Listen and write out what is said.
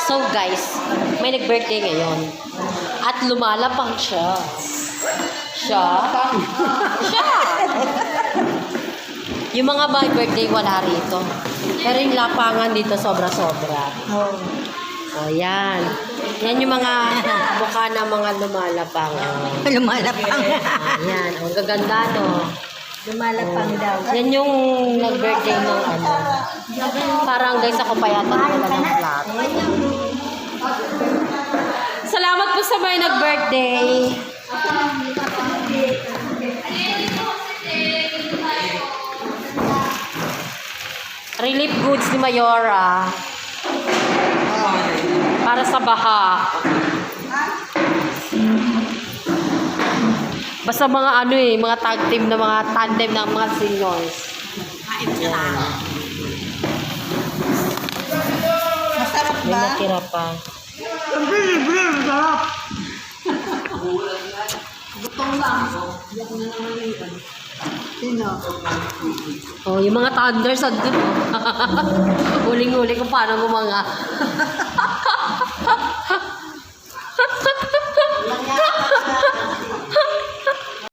So guys, may nag-birthday ngayon. At lumalapang siya. Siya? Yung mga may birthday wala rito. Pero yung lapangan dito sobra-sobra. O yan. Yan yung mga mukha ng mga lumalapang. Lumalapang. Yan. Ang gaganda, no? Lumalapang daw. Yan yung nag-birthday ng ano. Parang guys, ako pa yata nila ng flat. Salamat po sa may nag-birthday. Relief goods ni Mayora. Para sa baha. Basta mga ano eh, mga tag team na mga tandem ng mga seniors. Yan. Masarap May ba? natira pa. Sino? Oh, yung mga thunders andun. Oh. Huling-huli kung paano gumanga.